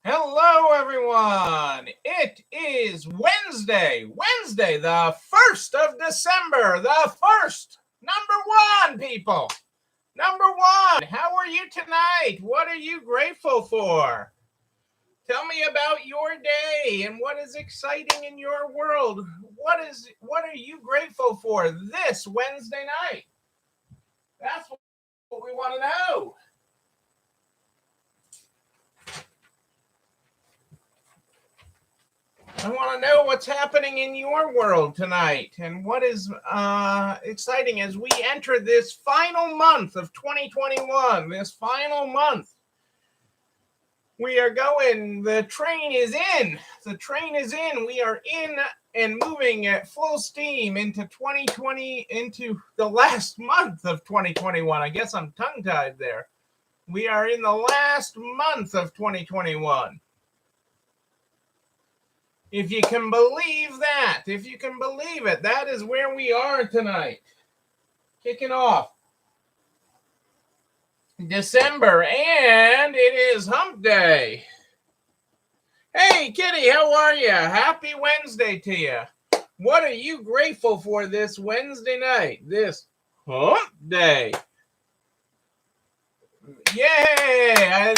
Hello, everyone. It is Wednesday, the 1st of December, the first. Number one, people. Number one. How are you tonight? What are you grateful for? Tell me about your day and what is exciting in your world. What are you grateful for this Wednesday night? That's what we want to know. I want to know what's happening in your world tonight and what is exciting as we enter this final month of 2021. This final month. We are going, the train is in. The train is in. We are in and moving at full steam into 2020, into the last month of 2021. I guess I'm tongue-tied there. We are in the last month of 2021. If you can believe that, if you can believe it, that is where we are tonight. Kicking off December, and it is hump day. Hey, Kitty, how are you? Happy Wednesday to you. What are you grateful for this Wednesday night, this hump day? Yay! I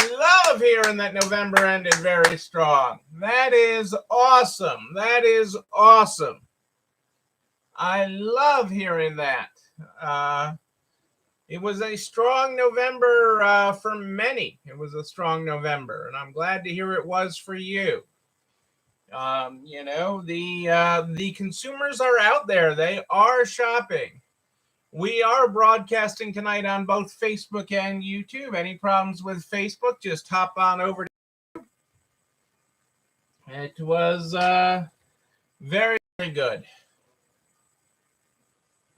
love hearing that November ended very strong. That is awesome. That is awesome. I love hearing that. It was a strong November for many. It was a strong November, and I'm glad to hear it was for you. The consumers are out there. They are shopping. We are broadcasting tonight on both Facebook and YouTube. Any problems with Facebook, just hop on over. It was very, very good.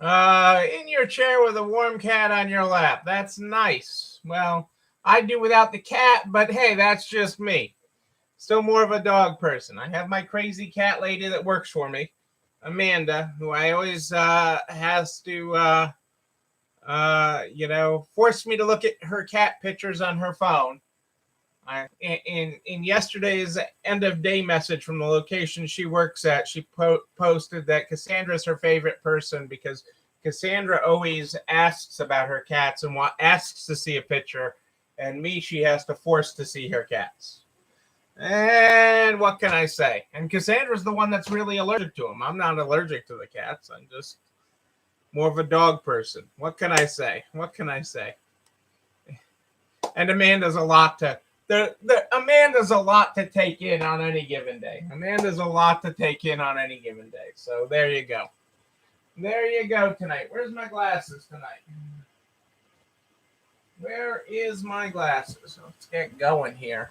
In your chair with a warm cat on your lap. That's nice. Well, I do without the cat, but hey, that's just me. Still more of a dog person. I have my crazy cat lady that works for me, Amanda, who I always has to force me to look at her cat pictures on her phone. In yesterday's end of day message from the location she works at, she posted that Cassandra's her favorite person because Cassandra always asks about her cats and asks to see a picture, and me, she has to force to see her cats. And what can I say? And Cassandra's the one that's really allergic to them. I'm not allergic to the cats. I'm just more of a dog person. What can I say? What can I say? And Amanda's a lot to take in on any given day. Amanda's a lot to take in on any given day. So there you go. There you go tonight. Where's my glasses tonight? Where is my glasses? Let's get going here.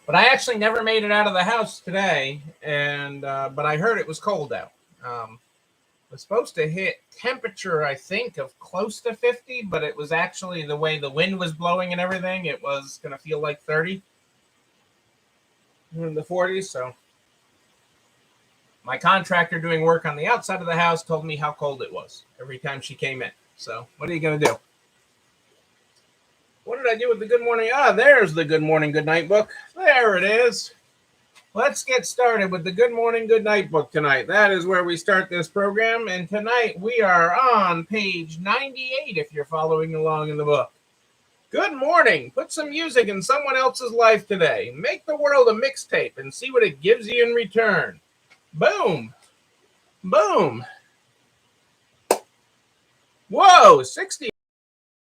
But I actually never made it out of the house today, and but I heard it was cold out. It was supposed to hit temperature, I think, of close to 50, but it was actually the way the wind was blowing and everything, it was going to feel like 30 in the 40s. So my contractor doing work on the outside of the house told me how cold it was every time she came in. So what are you going to do? What did I do with the good morning? There's the good morning, good night book. There it is. Let's get started with the good morning, good night book tonight. That is where we start this program. And tonight we are on page 98 if you're following along in the book. Good morning. Put some music in someone else's life today. Make the world a mixtape and see what it gives you in return. Boom. Boom. Whoa, 60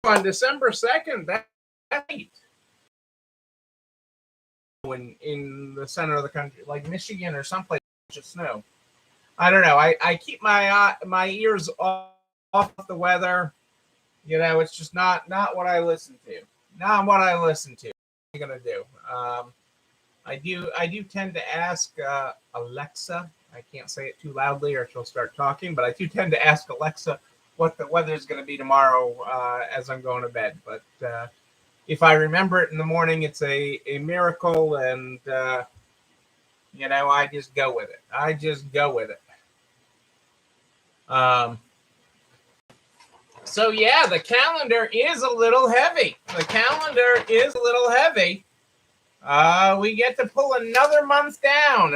on December 2nd. That's neat. In the center of the country, like Michigan or someplace, just snow. I don't know. I keep my ears off the weather. You know, it's just not what I listen to. Not what I listen to. What am I gonna do? I do tend to ask Alexa. I can't say it too loudly or she'll start talking, but I do tend to ask Alexa what the weather is going to be tomorrow as I'm going to bed. But if I remember it in the morning, it's a miracle, and I just go with it. I just go with it. So yeah, the calendar is a little heavy. The calendar is a little heavy. We get to pull another month down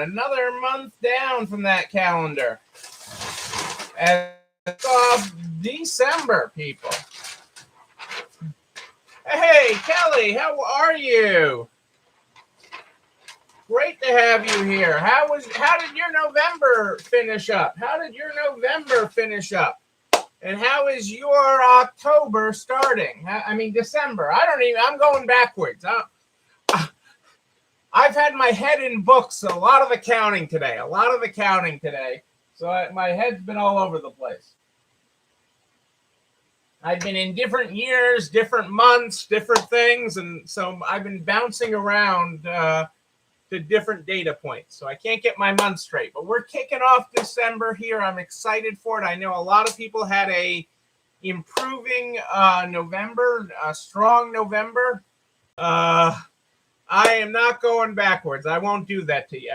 from that calendar. And off December, people. Hey, Kelly, how are you? Great to have you here. How did your November finish up? And how is your October starting? I mean, December. I'm going backwards. I've had my head in books, a lot of accounting today. So my head's been all over the place. I've been in different years, different months, different things. And so I've been bouncing around to different data points. So I can't get my month straight. But we're kicking off December here. I'm excited for it. I know a lot of people had a improving November, a strong November. I am not going backwards. I won't do that to you.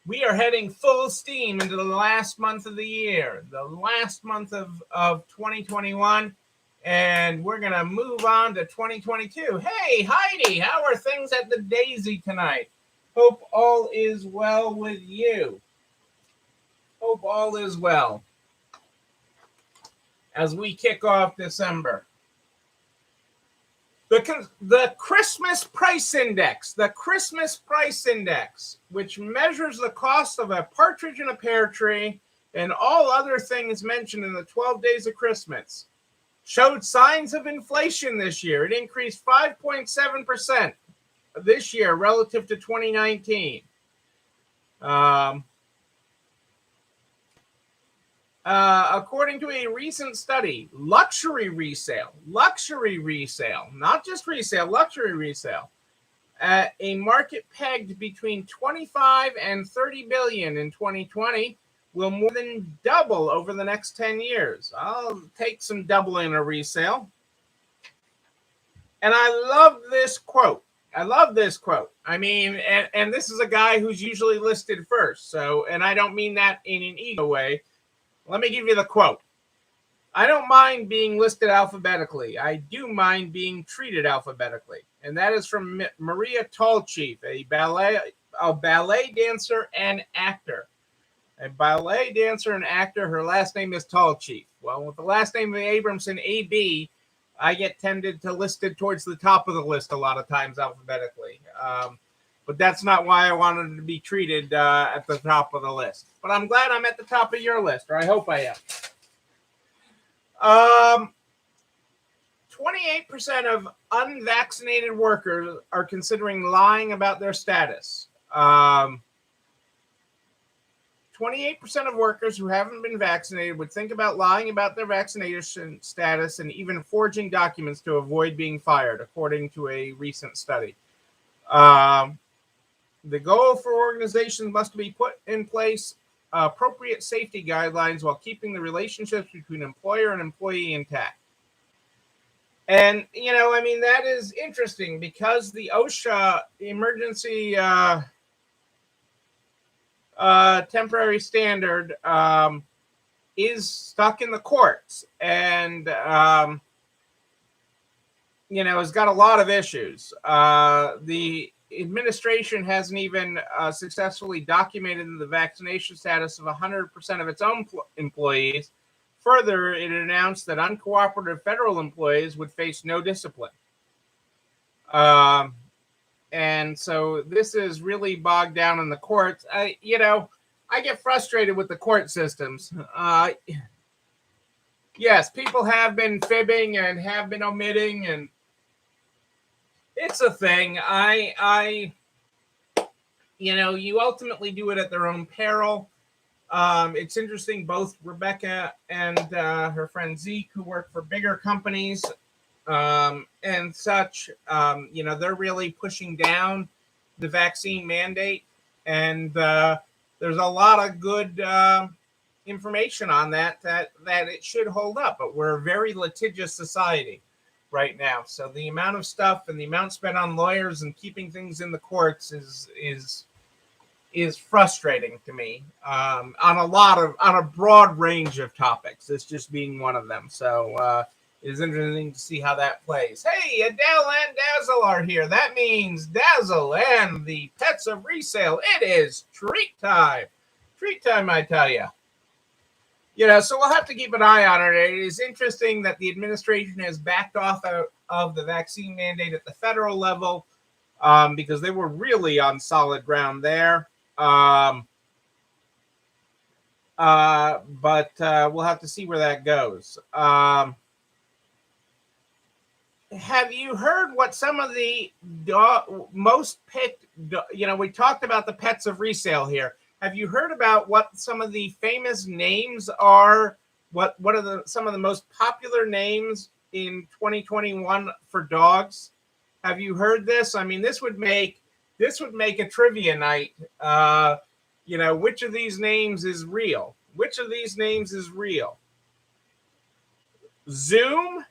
We are heading full steam into the last month of the year, the last month of 2021, and we're going to move on to 2022. Hey, Heidi, how are things at the Daisy tonight? Hope all is well with you. Hope all is well as we kick off December. The Christmas Price Index, which measures the cost of a partridge in a pear tree and all other things mentioned in the 12 Days of Christmas, showed signs of inflation this year. It increased 5.7% this year relative to 2019. According to a recent study, luxury resale, not just resale, luxury resale, at a market pegged between 25 and 30 billion in 2020 will more than double over the next 10 years. I'll take some double in a resale. And I love this quote. I mean, and this is a guy who's usually listed first. So, and I don't mean that in an ego way. Let me give you the quote. I don't mind being listed alphabetically. I do mind being treated alphabetically. And that is from Maria Tallchief, a ballet dancer and actor. Her last name is Tallchief. Well, with the last name of Abramson, AB, I get tended to listed towards the top of the list a lot of times alphabetically. But that's not why I wanted to be treated at the top of the list. But I'm glad I'm at the top of your list, or I hope I am. 28% of unvaccinated workers are considering lying about their status. 28% of workers who haven't been vaccinated would think about lying about their vaccination status and even forging documents to avoid being fired, according to a recent study. The goal for organizations must be put in place appropriate safety guidelines while keeping the relationships between employer and employee intact. And, you know, I mean, that is interesting because the OSHA emergency temporary standard is stuck in the courts and, you know, has got a lot of issues. The administration hasn't even successfully documented the vaccination status of 100% of its own employees. Further, it announced that uncooperative federal employees would face no discipline. And so this is really bogged down in the courts. I get frustrated with the court systems. Yes, people have been fibbing and have been omitting, and it's a thing. You ultimately do it at their own peril. It's interesting, both Rebecca and her friend Zeke, who work for bigger companies and such, they're really pushing down the vaccine mandate. And there's a lot of good information on that it should hold up. But we're a very litigious society right now. So the amount of stuff and the amount spent on lawyers and keeping things in the courts is is frustrating to me on a broad range of topics. This just being one of them. So it is interesting to see how that plays. Hey, Adele and Dazzle are here. That means Dazzle and the Pets of Resale. It is treat time. Treat time, I tell you. So we'll have to keep an eye on it. It is interesting that the administration has backed off of the vaccine mandate at the federal level because they were really on solid ground there. But we'll have to see where that goes. Have you heard what some of the most picked, we talked about the Pets of Resale here. Have you heard about what some of the famous names are? What are some of the most popular names in 2021 for dogs? Have you heard this? I mean, this would make a trivia night. Which of these names is real? Which of these names is real? Zoom,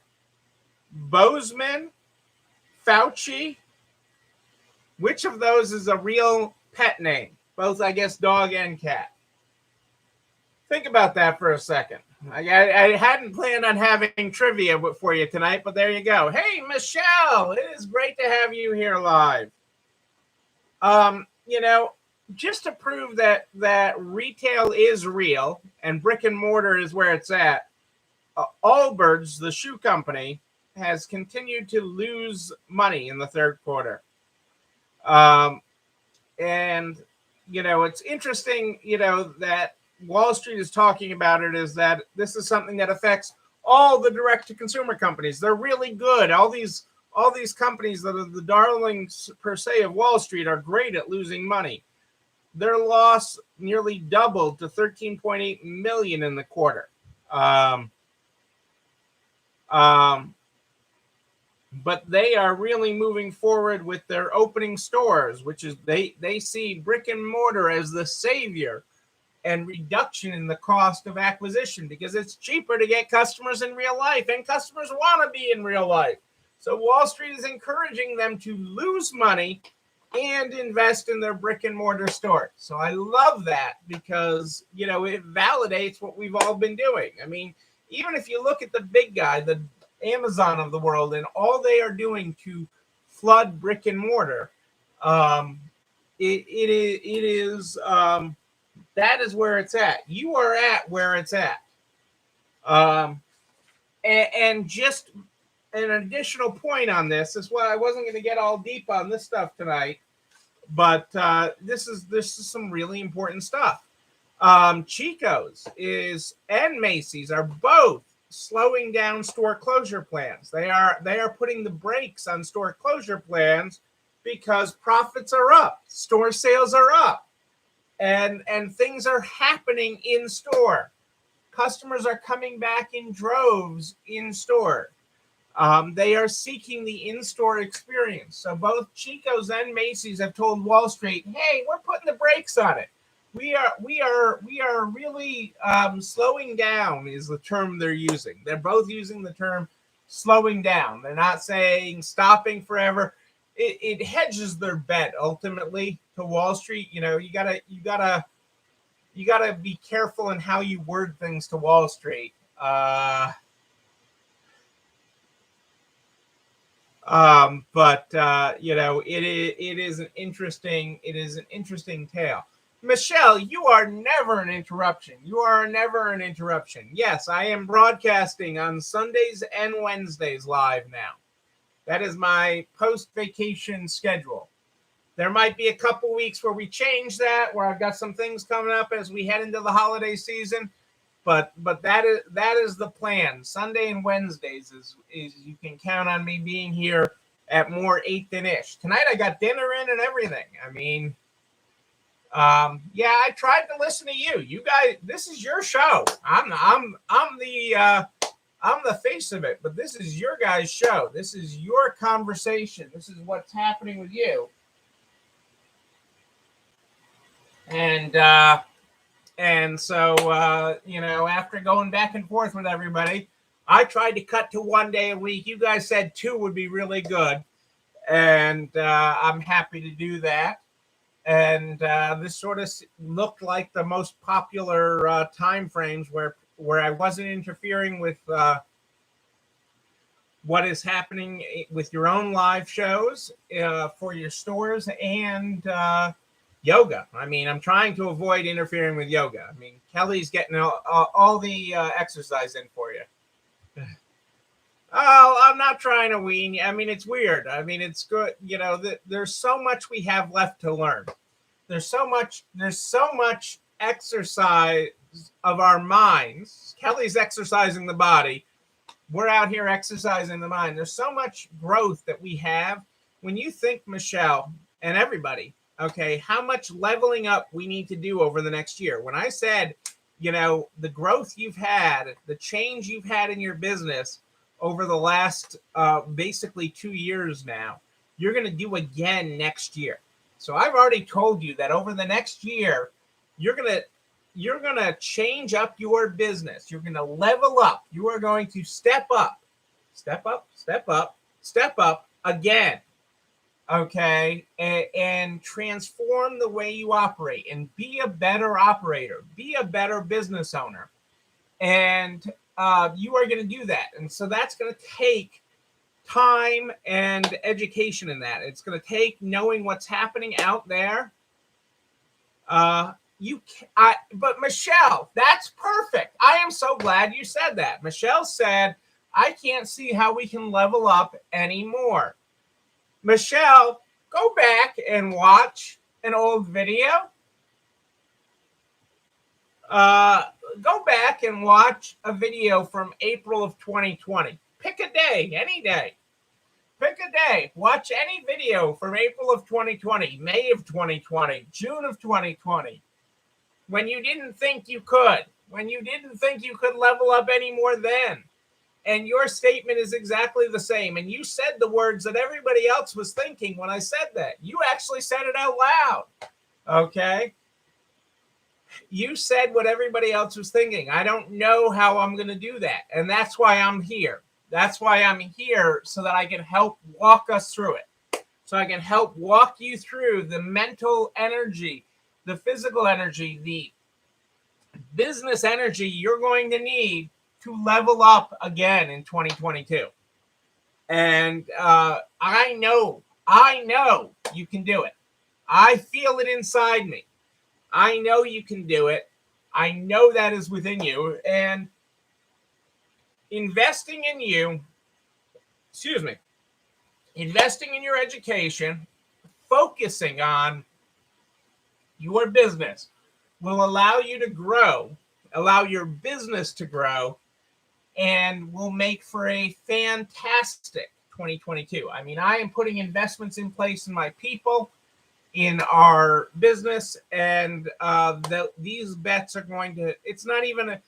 Bozeman, Fauci. Which of those is a real pet name? Both, I guess, dog and cat. Think about that for a second. I hadn't planned on having trivia for you tonight, but there you go. Hey, Michelle, it is great to have you here live. Just to prove that retail is real and brick and mortar is where it's at, Allbirds, the shoe company, has continued to lose money in the third quarter. And it's interesting, that Wall Street is talking about it, is that this is something that affects all the direct-to-consumer companies. They're really good. All these companies that are the darlings, per se, of Wall Street are great at losing money. Their loss nearly doubled to $13.8 million in the quarter. But they are really moving forward with their opening stores, which is they see brick and mortar as the savior and reduction in the cost of acquisition, because it's cheaper to get customers in real life, and customers want to be in real life. So Wall Street is encouraging them to lose money and invest in their brick and mortar store. So I love that because, it validates what we've all been doing. I mean, even if you look at the big guy, the Amazon of the world, and all they are doing to flood brick and mortar, that is where it's at. You are at where it's at. And just an additional point on this is why I wasn't going to get all deep on this stuff tonight, but this is some really important stuff. Chico's and Macy's are both slowing down store closure plans. They are putting the brakes on store closure plans because profits are up, store sales are up, and things are happening in store. Customers are coming back in droves in store. They are seeking the in-store experience. So both Chico's and Macy's have told Wall Street, "Hey, we're putting the brakes on it. We are really slowing down," is the term they're using. They're both using the term slowing down. They're not saying stopping forever. It hedges their bet ultimately to Wall Street. You gotta be careful in how you word things to Wall Street. It is an interesting tale. Michelle, you are never an interruption. Yes, I am broadcasting on Sundays and Wednesdays live now. That is my post-vacation schedule. There might be a couple weeks where we change that, where I've got some things coming up as we head into the holiday season. But that is the plan. Sunday and Wednesdays is you can count on me being here at more 8 than ish. Tonight I got dinner in and everything. I mean, I tried to listen to you. You guys, this is your show. I'm the face of it, but this is your guys' show. This is your conversation. This is what's happening with you. And so, after going back and forth with everybody, I tried to cut to 1 day a week. You guys said 2 would be really good. And I'm happy to do that. And this sort of looked like the most popular time frames where I wasn't interfering with what is happening with your own live shows for your stores and yoga. I mean, I'm trying to avoid interfering with yoga. I mean, Kelly's getting all the exercise in for you. Oh, I'm not trying to wean you. I mean, it's weird. I mean, it's good. You know, there's so much we have left to learn. There's so much exercise of our minds. Kelly's exercising the body. We're out here exercising the mind. There's so much growth that we have. When you think, Michelle, and everybody, okay, how much leveling up we need to do over the next year. When I said, you know, the growth you've had, the change you've had in your business over the last basically 2 years now, you're going to do again next year. So I've already told you that over the next year, you're going to change up your business. You're going to level up. You are going to step up, step up, step up, step up again. Okay. And transform the way you operate and be a better operator, be a better business owner. And you are going to do that. And so that's going to take time and education in that. It's going to take knowing what's happening out there. But Michelle, that's perfect. I am so glad you said that. Michelle said, I can't see how we can level up anymore. Michelle, go back and watch an old video. Go back and watch a video from April of 2020. Pick a day, any day. Pick a day. Watch any video from April of 2020, May of 2020, June of 2020. When you didn't think you could. When you didn't think you could level up anymore then. And your statement is exactly the same. And you said the words that everybody else was thinking when I said that. You actually said it out loud. Okay? You said what everybody else was thinking. I don't know how I'm going to do that. And that's why I'm here. That's why I'm here, so that I can help walk us through it. So I can help walk you through the mental energy, the physical energy, the business energy you're going to need to level up again in 2022. And I know you can do it. I feel it inside me. I know you can do it. I know that is within you. And investing in you, investing in your education, focusing on your business will allow you to grow, allow your business to grow, and will make for a fantastic 2022. I mean, I am putting investments in place in my people, in our business, and these bets are going to, it's not even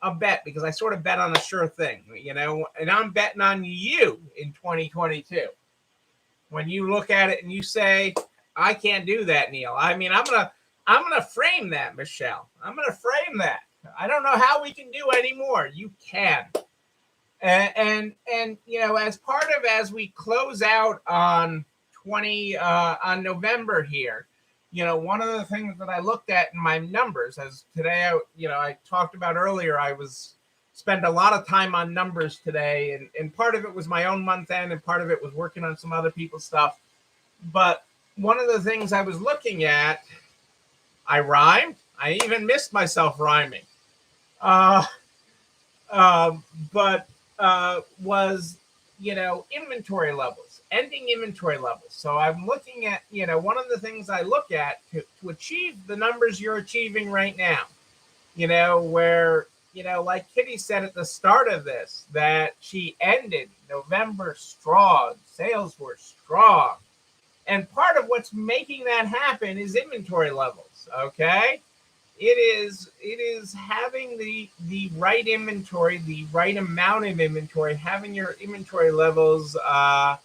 a bet, because I sort of bet on a sure thing, you know, and I'm betting on you in 2022. When you look at it and you say, I can't do that, Neil. I mean, I'm gonna frame that, Michelle. I'm gonna frame that. I don't know how we can do anymore. You can. And you know, as we close out on on November here, you know, one of the things that I looked at in my numbers, as today, I talked about earlier, I spent a lot of time on numbers today, and part of it was my own month end, and part of it was working on some other people's stuff. But one of the things I was looking at, I rhymed. I even missed myself rhyming. Was, you know, inventory levels, ending inventory levels. So I'm looking at, you know, one of the things I look at to achieve the numbers you're achieving right now, you know, where, you know, like Kitty said at the start of this, that she ended November strong, sales were strong. And part of what's making that happen is inventory levels. Okay. It is having the right inventory, the right amount of inventory, having your inventory levels. I'm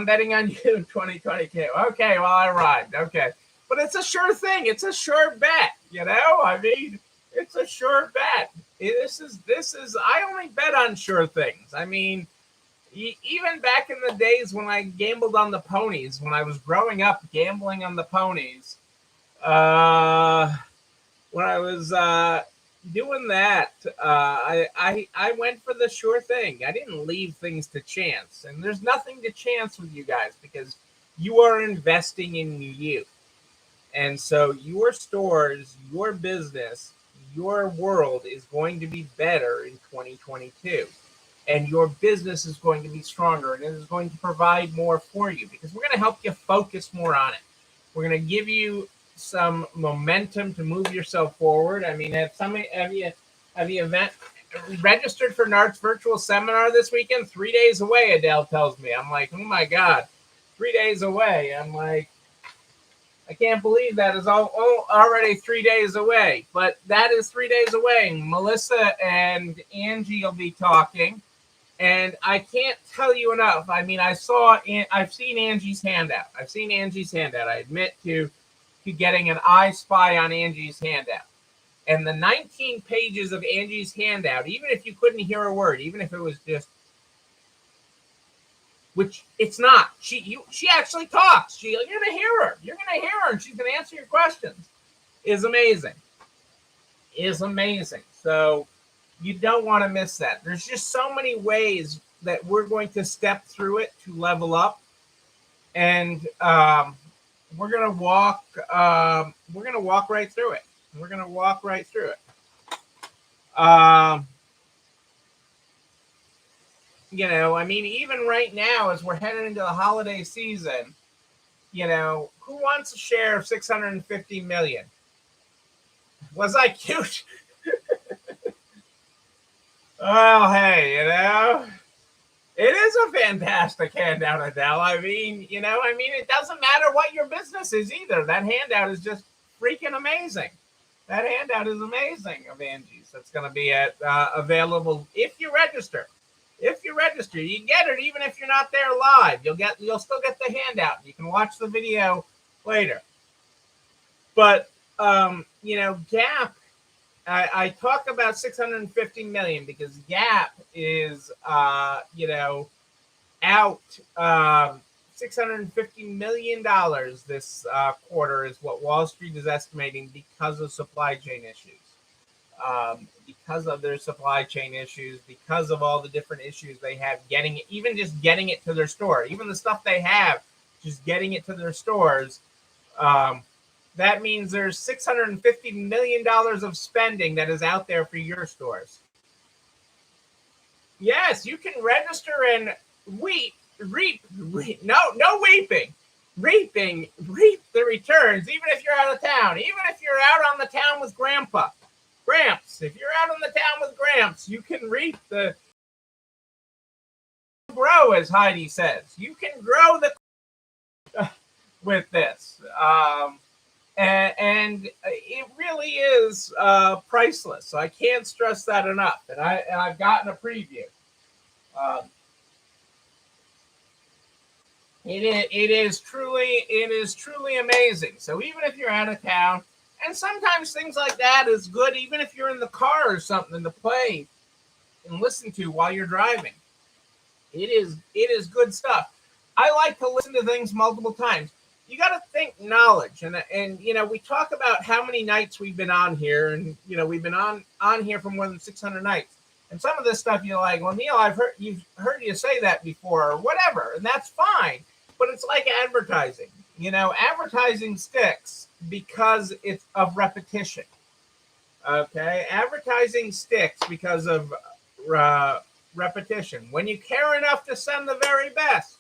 betting on you in 2022. Okay, well, I rhymed. Okay, but it's a sure thing. It's a sure bet. You know, I mean, it's a sure bet. This is. I only bet on sure things. I mean, Even back in the days when I gambled on the ponies, when I was growing up gambling on the ponies, uh, when I was doing that, I went for the sure thing. I didn't leave things to chance, and there's nothing to chance with you guys because you are investing in you. And so your stores, your business, your world is going to be better in 2022. And your business is going to be stronger and it is going to provide more for you because we're going to help you focus more on it. We're going to give you some momentum to move yourself forward. I mean, have you event registered for NART's virtual seminar this weekend? 3 days away, Adele tells me. I'm like, oh my God, 3 days away. I'm like, I can't believe that is already 3 days away, but that is 3 days away. Melissa and Angie will be talking, and I can't tell you enough. I mean, I've seen Angie's handout. I admit to getting an I spy on Angie's handout, and the 19 pages of Angie's handout. Even if you couldn't hear a word, even if it was just, which it's not. She actually talks. You're gonna hear her. And she's gonna answer your questions. Is amazing. So you don't want to miss that. There's just so many ways that we're going to step through it to level up, and we're gonna walk. We're gonna walk right through it. I mean, even right now, as we're heading into the holiday season, who wants a share of 650 million? Was I cute? Well, hey, it is a fantastic handout, Adele. I mean, it doesn't matter what your business is either. That handout is just freaking amazing. That handout is amazing of Angie's. That's going to be available if you register. You get it even if you're not there live. You'll still get the handout. You can watch the video later. But Gap. I talk about 650 million because Gap is out $650 million this quarter is what Wall Street is estimating because of supply chain issues. Because of their supply chain issues, because of all the different issues they have getting it to their store, even the stuff they have, just getting it to their stores. That means there's $650 million of spending that is out there for your stores. Yes, you can register and reap, no weeping. Reap the returns, even if you're out of town, even if you're out on the town with Gramps. If you're out on the town with Gramps, you can reap grow, as Heidi says. You can grow with this. And it really is priceless. So I can't stress that enough. And I've gotten a preview. It is truly amazing. So even if you're out of town, and sometimes things like that is good, even if you're in the car or something to play and listen to while you're driving. It is good stuff. I like to listen to things multiple times. You got to think knowledge, and we talk about how many nights we've been on here, and we've been on here for more than 600 nights. And some of this stuff you're like, well, Neil, you've heard you say that before, or whatever, and that's fine. But it's like advertising. Advertising sticks because it's of repetition. Okay, advertising sticks because of repetition. When you care enough to send the very best.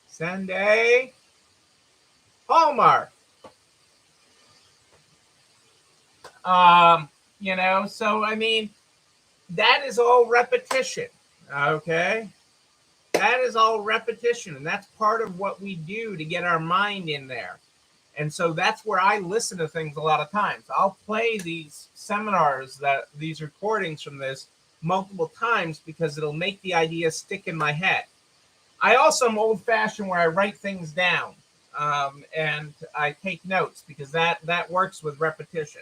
Send a Hallmark. So I mean, that is all repetition. Okay. That is all repetition, and that's part of what we do to get our mind in there. And so that's where I listen to things a lot of times. I'll play these seminars, these recordings from this multiple times because it'll make the idea stick in my head. I also am old-fashioned where I write things down and I take notes because that works with repetition.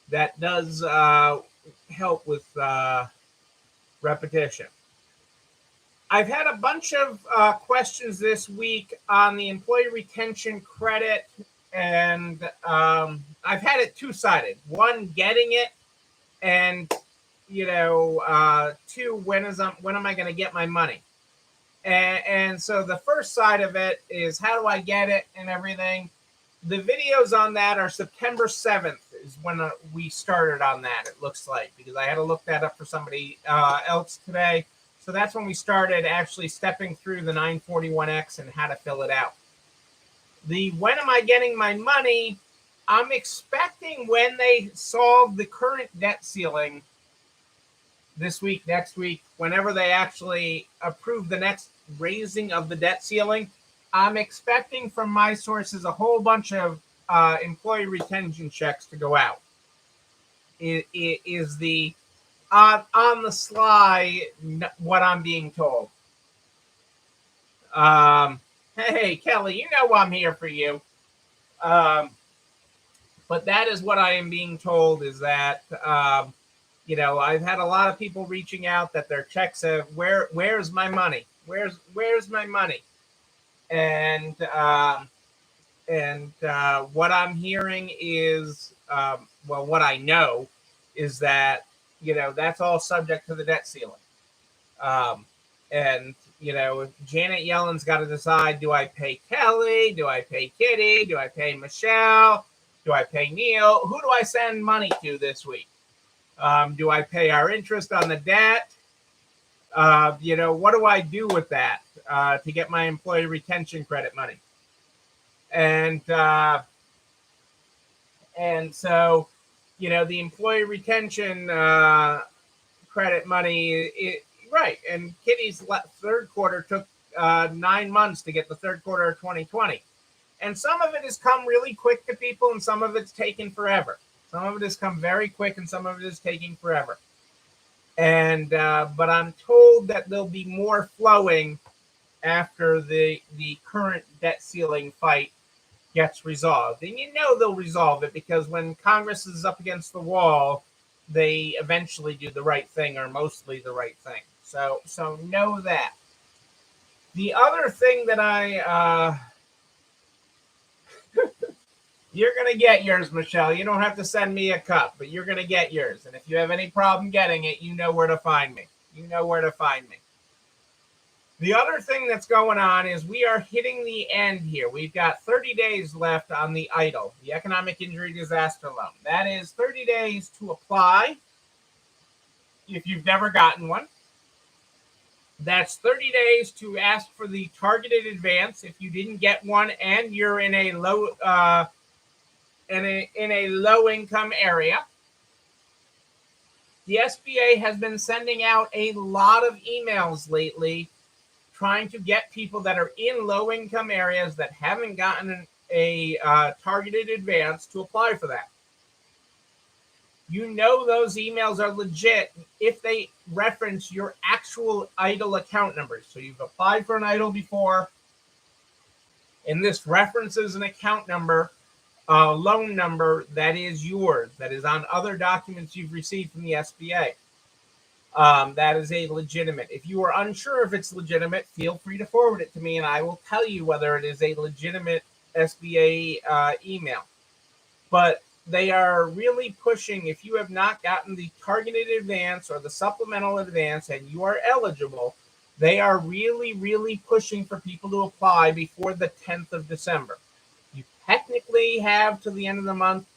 That does help with repetition. I've had a bunch of questions this week on the employee retention credit, and I've had it two-sided. One, getting it, and two, when am I going to get my money? And so the first side of it is how do I get it and everything. The videos on that are September 7th is when we started on that, it looks like, because I had to look that up for somebody else today. So that's when we started actually stepping through the 941X and how to fill it out. The when am I getting my money, I'm expecting when they solve the current debt ceiling this week, next week, whenever they actually approve the next raising of the debt ceiling, I'm expecting from my sources a whole bunch of employee retention checks to go out. It is the on the sly what I'm being told. Hey, Kelly, you know I'm here for you. But that is what I am being told is that, I've had a lot of people reaching out that their checks have, where's my money? Where's my money? And what I'm hearing is, what I know is that, that's all subject to the debt ceiling. And Janet Yellen's got to decide, do I pay Kelly? Do I pay Kitty? Do I pay Michelle? Do I pay Neil? Who do I send money to this week? Do I pay our interest on the debt? What do I do with that to get my employee retention credit money? And so, the employee retention credit money, right. And Kitty's third quarter took 9 months to get the third quarter of 2020. And some of it has come really quick to people, and some of it's taken forever. Some of it has come very quick, and some of it is taking forever. And but I'm told that there'll be more flowing after the current debt ceiling fight gets resolved. And they'll resolve it because when Congress is up against the wall, they eventually do the right thing, or mostly the right thing. So know that. The other thing that I you're going to get yours, Michelle. You don't have to send me a cup, but you're going to get yours. And if you have any problem getting it, you know where to find me. The other thing that's going on is we are hitting the end here. We've got 30 days left on the EIDL, the Economic Injury Disaster Loan. That is 30 days to apply if you've never gotten one. That's 30 days to ask for the targeted advance if you didn't get one and you're in a low in a low income area. The SBA has been sending out a lot of emails lately trying to get people that are in low income areas that haven't gotten a targeted advance to apply for that. Those emails are legit if they reference your actual EIDL account numbers. So you've applied for an EIDL before, and this references an account number, loan number that is yours, that is on other documents you've received from the SBA. That is a legitimate. If you are unsure if it's legitimate, feel free to forward it to me, and I will tell you whether it is a legitimate SBA email. But they are really pushing, if you have not gotten the targeted advance or the supplemental advance and you are eligible, they are really, really pushing for people to apply before the 10th of December. You technically have to the end of the month,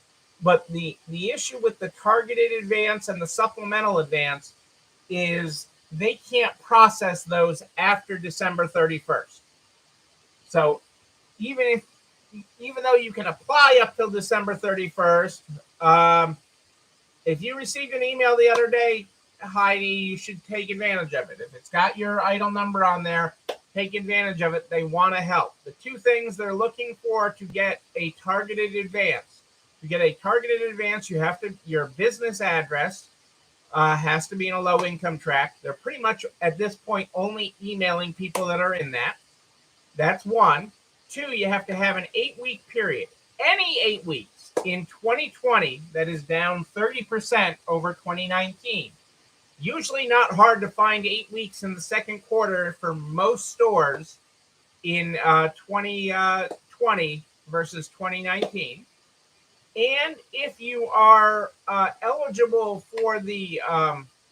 but the issue with the targeted advance and the supplemental advance is they can't process those after December 31st. So even though you can apply up till December 31st, if you received an email the other day, Heidi, you should take advantage of it. If it's got your EIDL number on there, take advantage of it. They want to help. The two things they're looking for to get a targeted advance. To get a targeted advance, you have to, your business address has to be in a low income tract. They're pretty much at this point only emailing people that are in that. That's one. Two, you have to have an 8-week period. Any 8 weeks in 2020 that is down 30% over 2019. Usually not hard to find 8 weeks in the second quarter for most stores in 2020 versus 2019. And if you are eligible for the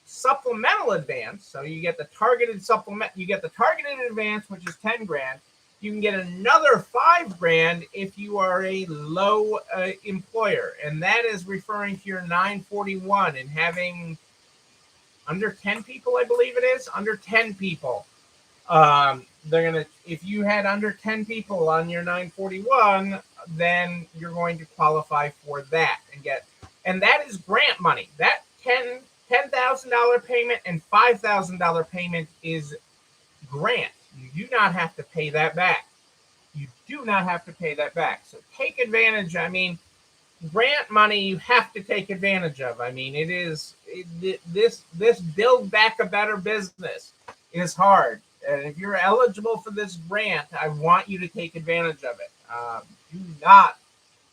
supplemental advance, so you get the targeted supplement, you get the targeted advance, which is 10 grand. You can get another 5 grand if you are a low employer, and that is referring to your 941 and having under 10 people, I believe it is under 10 people. They're gonna, if you had under 10 people on your 941, then you're going to qualify for that and get, and that is grant money. That $10,000 payment and $5,000 payment is grant. You do not have to pay that back. You do not have to pay that back. So take advantage. I mean, grant money you have to take advantage of. I mean, this build back a better business is hard. And if you're eligible for this grant, I want you to take advantage of it. Do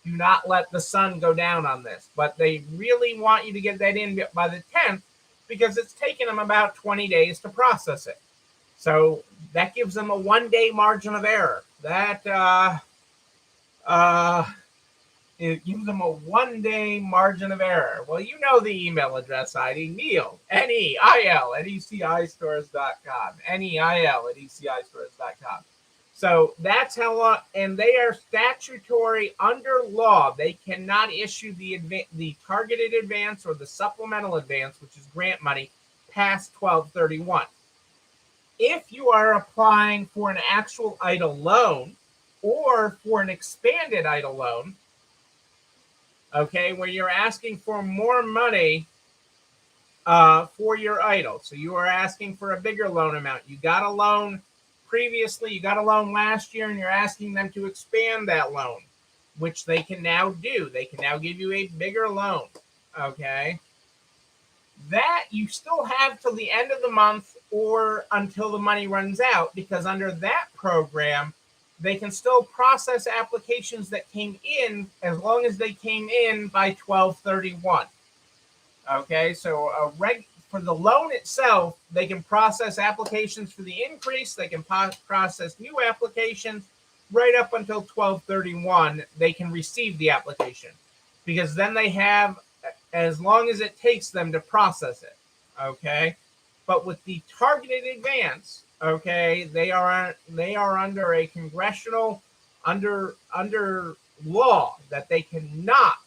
not let the sun go down on this. But they really want you to get that in by the 10th because it's taken them about 20 days to process it. So that gives them a 1-day margin of error. It gives them a 1-day margin of error. Well, you know the email address ID, Neil, Neil, at ECIstores.com, Neil at ECIstores.com. So that's how long, and they are statutory under law. They cannot issue the targeted advance or the supplemental advance, which is grant money, past 12/31. If you are applying for an actual EIDL loan or for an expanded EIDL loan, okay, where you're asking for more money for your EIDL. So you are asking for a bigger loan amount. You got a loan previously, you got a loan last year, and you're asking them to expand that loan, which they can now do. They can now give you a bigger loan, okay? That you still have till the end of the month or until the money runs out, because under that program, they can still process applications that came in as long as they came in by 12/31. Okay, so for the loan itself, they can process applications for the increase. They can process new applications right up until 12/31. They can receive the application because then they have as long as it takes them to process it. Okay, but with the targeted advance, okay, they are under a congressional under law that they cannot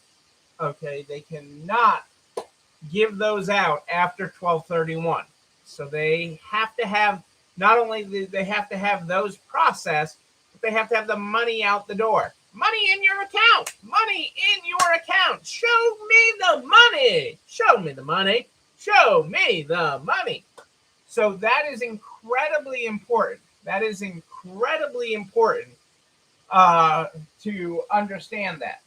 give those out after 12/31. So they have to have, not only do they have to have those processed, but they have to have the money out the door. Money in your account. Money in your account. Show me the money. Show me the money. Show me the money. So that is incredibly important. That is incredibly important to understand that.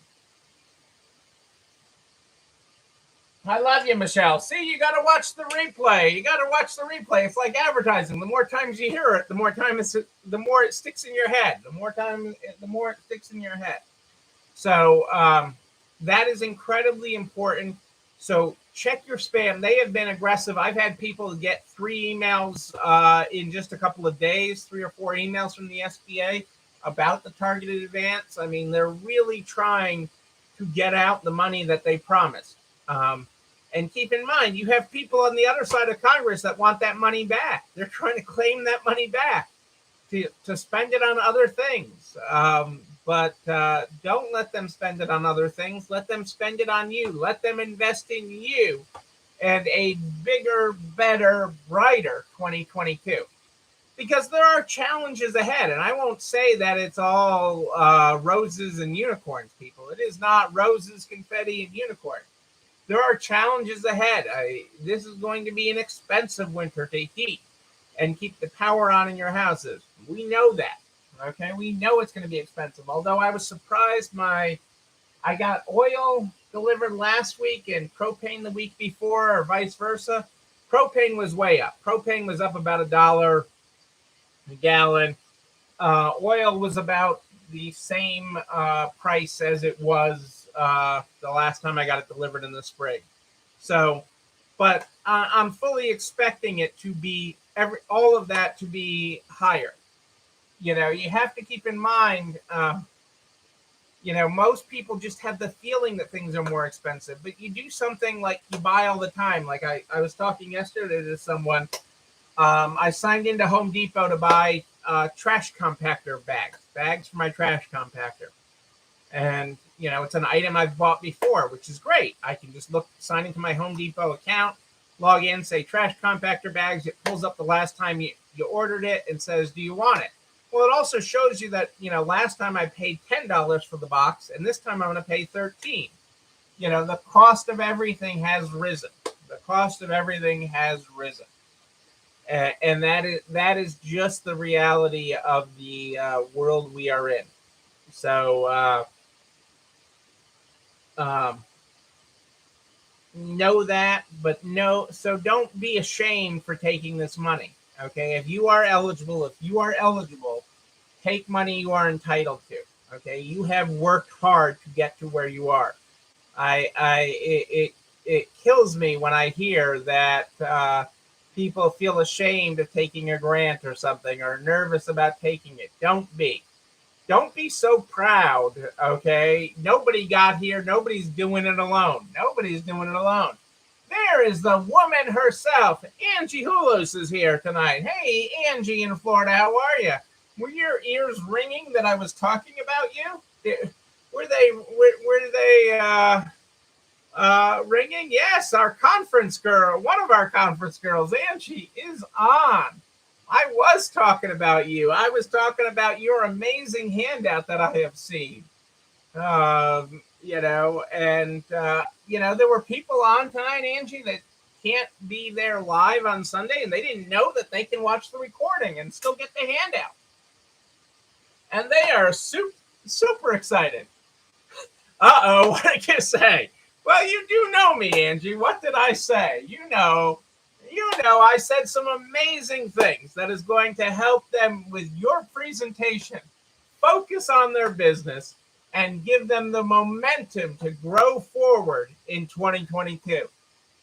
I love you, Michelle. See, you got to watch the replay. You got to watch the replay. It's like advertising. The more times you hear it, the more it sticks in your head. The more it sticks in your head. So that is incredibly important. So check your spam. They have been aggressive. I've had people get 3 emails in just a couple of days, 3 or 4 emails from the SBA about the targeted advance. I mean, they're really trying to get out the money that they promised. And keep in mind, you have people on the other side of Congress that want that money back. They're trying to claim that money back to spend it on other things. But don't let them spend it on other things. Let them spend it on you. Let them invest in you and a bigger, better, brighter 2022. Because there are challenges ahead. And I won't say that it's all roses and unicorns, people. It is not roses, confetti, and unicorns. There are challenges ahead. This is going to be an expensive winter to heat and keep the power on in your houses. We know that. Okay, we know it's going to be expensive. Although I was surprised, I got oil delivered last week and propane the week before, or vice versa. Propane was way up. Propane was up about $1 a gallon. Oil was about the same price as it was the last time I got it delivered in the spring. So but I'm fully expecting it to be all of that to be higher. You have to keep in mind, most people just have the feeling that things are more expensive, but you do something like you buy all the time. Like I was talking yesterday to someone. I signed into Home Depot to buy trash compactor bags for my trash compactor. And, it's an item I've bought before, which is great. I can just sign into my Home Depot account, log in, say trash compactor bags. It pulls up the last time you ordered it and says, do you want it? Well, it also shows you that, last time I paid $10 for the box, and this time I'm going to pay $13. The cost of everything has risen. The cost of everything has risen. And that is just the reality of the world we are in. So know that, but so don't be ashamed for taking this money. Okay, if you are eligible, take money you are entitled to. Okay, you have worked hard to get to where you are. It kills me when I hear that people feel ashamed of taking a grant or something, or nervous about taking it. Don't be so proud. Okay, nobody got here. Nobody's doing it alone. There is the woman herself. Angie Hulos is here tonight. Hey, Angie in Florida, how are you? Were your ears ringing that I was talking about you? Were they ringing? Yes, our conference girl, one of our conference girls, Angie, is on. I was talking about you. I was talking about your amazing handout that I have seen. There were people on tonight, Angie, that can't be there live on Sunday, and they didn't know that they can watch the recording and still get the handout. And they are super excited. What did you say? Well, you do know me, Angie. What did I say? I said some amazing things that is going to help them with your presentation, focus on their business, and give them the momentum to grow forward in 2022,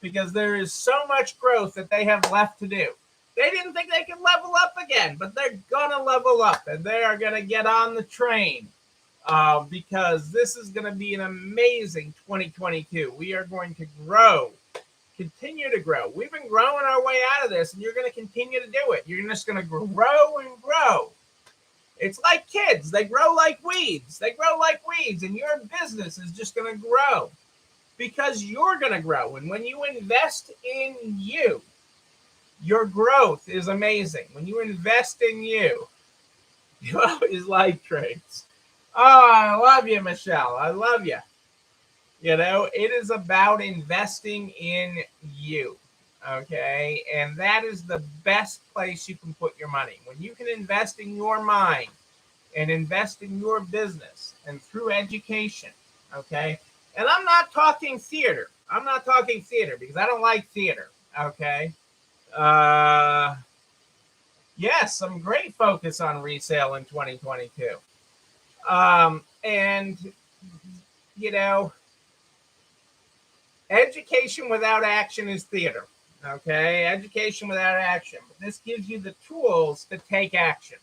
because there is so much growth that they have left to do. They didn't think they could level up again, but they're going to level up, and they are going to get on the train because this is going to be an amazing 2022. We are going to continue to grow. We've been growing our way out of this, and you're going to continue to do it. You're just going to grow and grow. It's like kids. They grow like weeds. And your business is just going to grow because you're going to grow. And when you invest in you, your growth is amazing. When you invest in you always like traits. Oh, I love you, Michelle. I love you. It is about investing in you. Okay. And that is the best place you can put your money. When you can invest in your mind and invest in your business and through education. Okay. And I'm not talking theater. Because I don't like theater. Okay. Yes, some great focus on resale in 2022. Education without action is theater. Okay, education without action. But this gives you the tools to take action.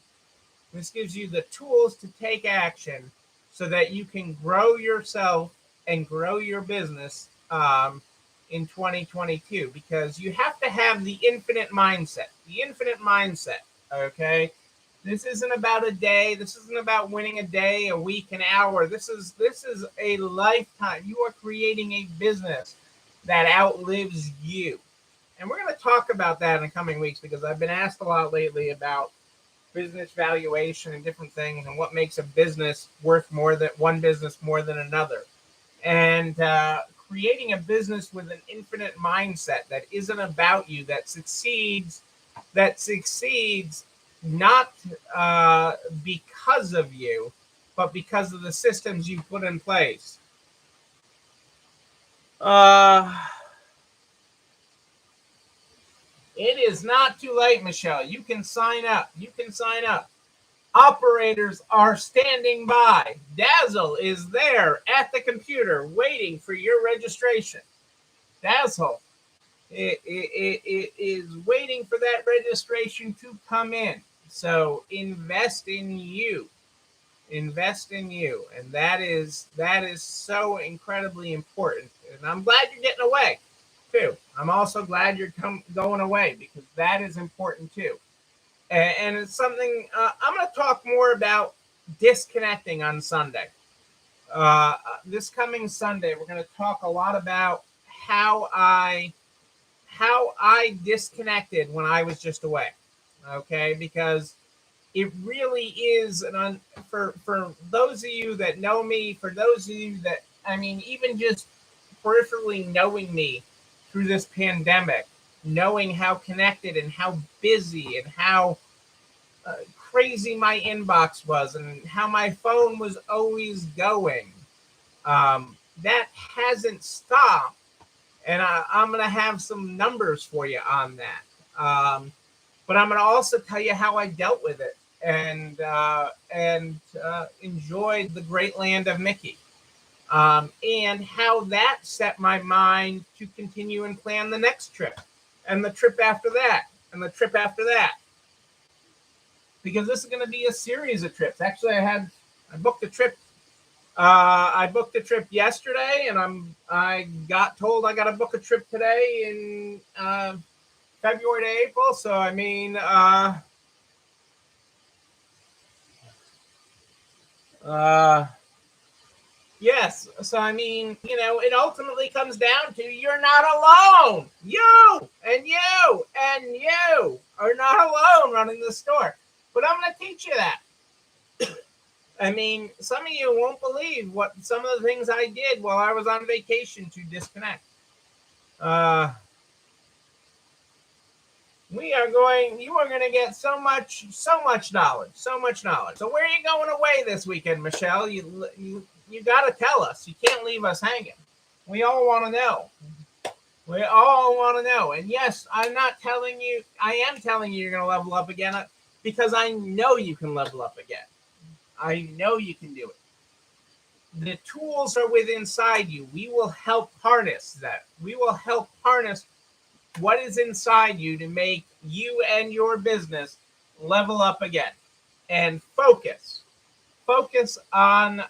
So that you can grow yourself and grow your business in 2022, because you have to have the infinite mindset. Okay, this isn't about a day. This isn't about winning a day, a week, an hour. This is a lifetime. You are creating a business that outlives you. And we're going to talk about that in the coming weeks, because I've been asked a lot lately about business valuation and different things, and what makes a business worth more than another. And creating a business with an infinite mindset that isn't about you, that succeeds not because of you, but because of the systems you put in place. It is not too late, Michelle. You can sign up. Operators are standing by. Dazzle is there at the computer waiting for your registration. Dazzle, it is waiting for that registration to come in. So invest in you, and that is so incredibly important. And I'm glad you're getting away too. I'm also glad you're going away, because that is important too. And it's something I'm going to talk more about disconnecting on Sunday. This coming Sunday, we're going to talk a lot about how I disconnected when I was just away. Okay, because it really is for those of you that know me, for those of you that, I mean, even just peripherally knowing me through this pandemic, knowing how connected and how busy and how crazy my inbox was and how my phone was always going, that hasn't stopped. And I'm going to have some numbers for you on that. But I'm going to also tell you how I dealt with it and enjoyed the great land of Mickey, and how that set my mind to continue and plan the next trip, and the trip after that, and the trip after that. Because this is going to be a series of trips. Actually, I booked a trip. I booked a trip yesterday, and I got told I got to book a trip today in February to April. So I mean, yes. So I mean, it ultimately comes down to you're not alone. You are not alone running the store. But I'm going to teach you that. I mean, some of you won't believe what some of the things I did while I was on vacation to disconnect. Uh, you are going to get so much knowledge, so much knowledge. So where are you going away this weekend, Michelle? You got to tell us. You can't leave us hanging. We all want to know. We all want to know. And yes, I am telling you you're going to level up again, because I know you can level up again. I know you can do it. The tools are within inside you. We will help harness that. We will help harness what is inside you to make you and your business level up again. And focus on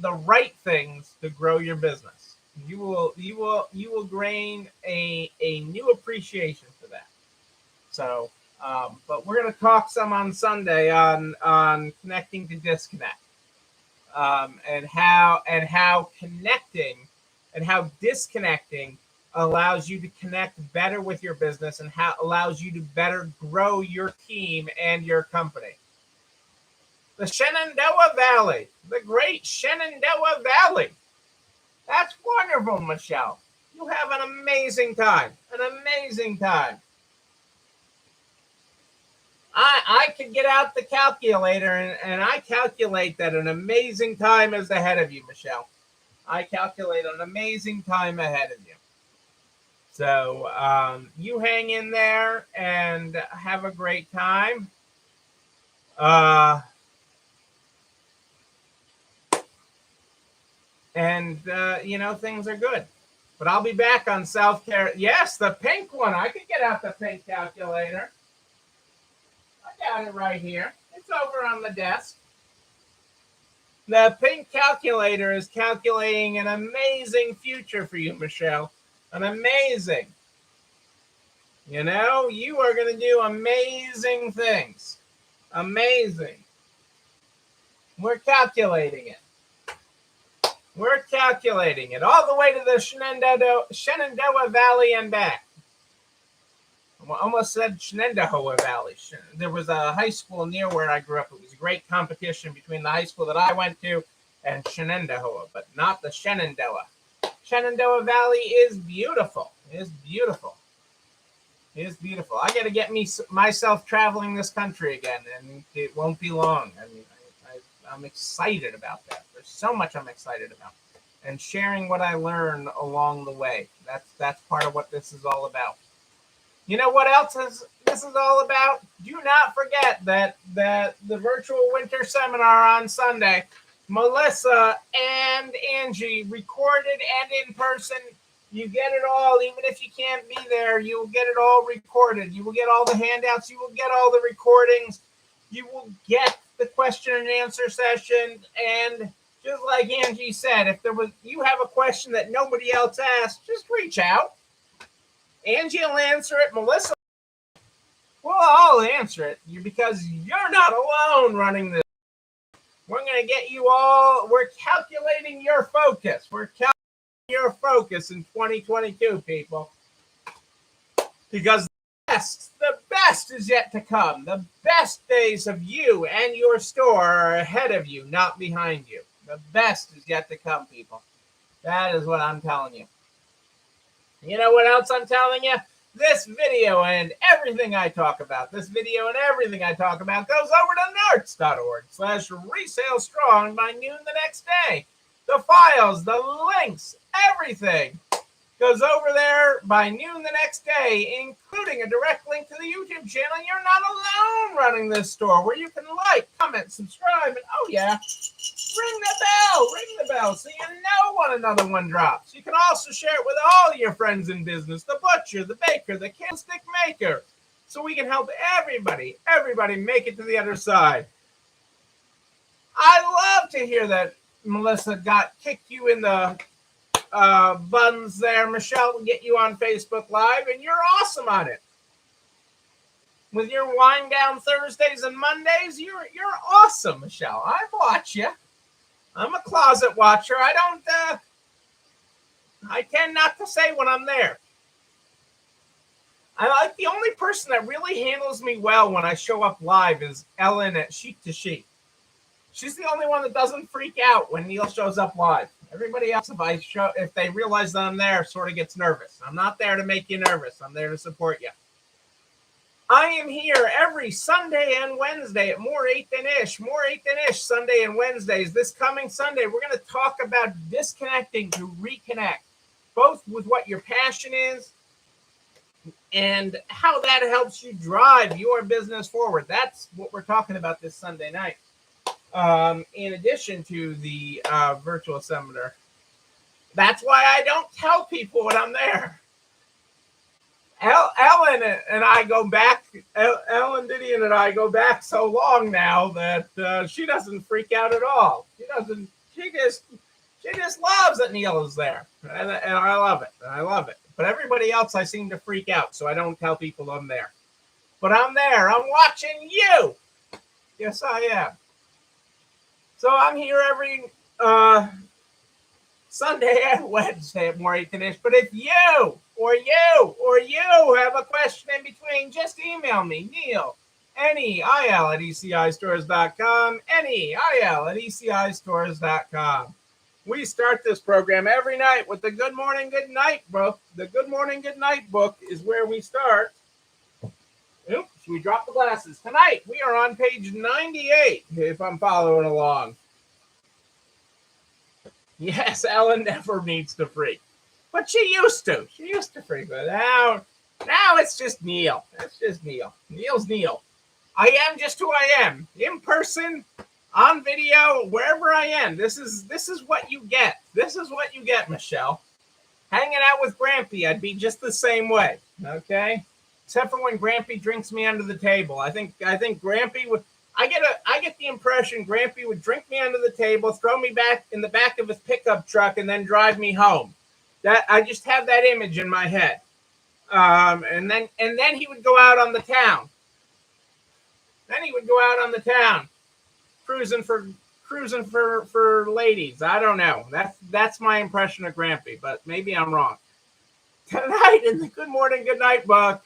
the right things to grow your business. You will gain a new appreciation for that. So, but we're going to talk some on Sunday on connecting to disconnect, and how connecting and how disconnecting allows you to connect better with your business, and how allows you to better grow your team and your company. The Shenandoah Valley, the great Shenandoah Valley. That's wonderful, Michelle. You have an amazing time. An amazing time. I could get out the calculator, and I calculate that an amazing time is ahead of you, Michelle. I calculate an amazing time ahead of you. So you hang in there and have a great time. And things are good. But I'll be back on South Carolina. Yes, the pink one. I could get out the pink calculator. I got it right here. It's over on the desk. The pink calculator is calculating an amazing future for you, Michelle. An amazing. You are going to do amazing things. Amazing. We're calculating it. We're calculating it all the way to the Shenandoah Valley and back. I almost said Shenandoah Valley. There was a high school near where I grew up. It was a great competition between the high school that I went to and Shenandoah, but not the Shenandoah. Shenandoah Valley is beautiful. It is beautiful. It is beautiful. I got to get myself traveling this country again, and it won't be long. I mean, I'm excited about that. There's so much I'm excited about, and sharing what I learn along the way. That's part of what this is all about. You know what else this is all about? Do not forget that the virtual winter seminar on Sunday, Melissa and Angie, recorded and in person, You get it all, even if you can't be there. You will get it all recorded. You will get all the handouts. You will get all the recordings. You will get the question and answer session. And just like Angie said, if you have a question that nobody else asked, just reach out. Angie will answer it. Melissa, we'll all answer it because you're not alone running this. We're going to get you all. We're calculating your focus. We're calculating your focus in 2022, people. Because the best is yet to come. The best days of you and your store are ahead of you, not behind you. The best is yet to come, people. That is what I'm telling you. You know what else I'm telling you? This video and everything I talk about, goes over to narts.org/resale strong by noon the next day. The files, the links, everything goes over there by noon the next day, including a direct link to the YouTube channel. You're not alone running this store, where you can like, comment, subscribe, and oh yeah, ring the bell so you know when another one drops. You can also share it with all your friends in business, the butcher, the baker, the candlestick maker, so we can help everybody make it to the other side. I love to hear that Melissa kicked you in the buns there. Michelle will get you on Facebook Live, and you're awesome on it. With your wind down Thursdays and Mondays, you're awesome, Michelle. I watch you. I'm a closet watcher. I tend not to say when I'm there. I like the only person that really handles me well when I show up live is Ellen at Sheep to Sheep. She's the only one that doesn't freak out when Neil shows up live. Everybody else, if they realize that I'm there, sort of gets nervous. I'm not there to make you nervous. I'm there to support you. I am here every Sunday and Wednesday at More 8 Than Ish, Sunday and Wednesdays. This coming Sunday, we're going to talk about disconnecting to reconnect, both with what your passion is and how that helps you drive your business forward. That's what we're talking about this Sunday night. In addition to the virtual seminar. That's why I don't tell people when I'm there. Ellen and I go back. Ellen Didion and I go back so long now that she doesn't freak out at all. She doesn't. She just loves that Neil is there, and I love it. But everybody else, I seem to freak out, so I don't tell people I'm there. But I'm there. I'm watching you. Yes, I am. So I'm here every Sunday and Wednesday at More 8 Than Ish. But if you have a question in between, just email me, Neil, NEIL@ECIstores.com, NEIL@ECIstores.com. We start this program every night with the Good Morning, Good Night book. The Good Morning, Good Night book is where we start. Oops, we dropped the glasses. Tonight, we are on page 98, if I'm following along. Yes, Ellen never needs to freak. But she used to. She used to freak. But now it's just Neil. It's just Neil. Neil's Neil. I am just who I am. In person, on video, wherever I am. This is what you get. This is what you get, Michelle. Hanging out with Grampy, I'd be just the same way. Okay? Except for when Grampy drinks me under the table. I think Grampy would. I get the impression Grampy would drink me under the table, throw me back in the back of his pickup truck, and then drive me home. That I just have that image in my head. And then he would go out on the town. Cruising for ladies. I don't know. That's my impression of Grampy, but maybe I'm wrong. Tonight in the Good Morning, Good Night book,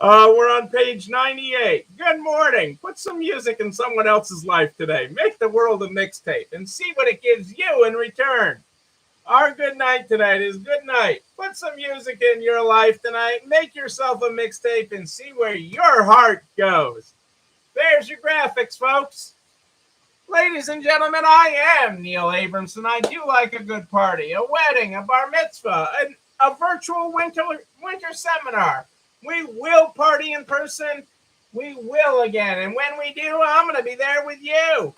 we're on page 98. Good morning. Put some music in someone else's life today. Make the world a mixtape and see what it gives you in return. Our good night tonight is good night. Put some music in your life tonight. Make yourself a mixtape and see where your heart goes. There's your graphics, folks. Ladies and gentlemen, I am Neil Abramson. I do like a good party, a wedding, a bar mitzvah, a virtual winter seminar. We will party in person. We will again. And when we do, I'm going to be there with you.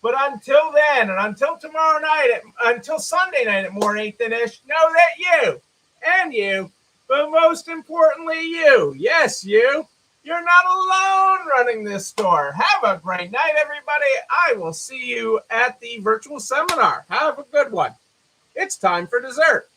But until then, and until tomorrow night, until Sunday night at More 8 Than Ish, know that you and you, but most importantly, you, yes, you're not alone running this store. Have a great night, everybody. I will see you at the virtual seminar. Have a good one. It's time for dessert.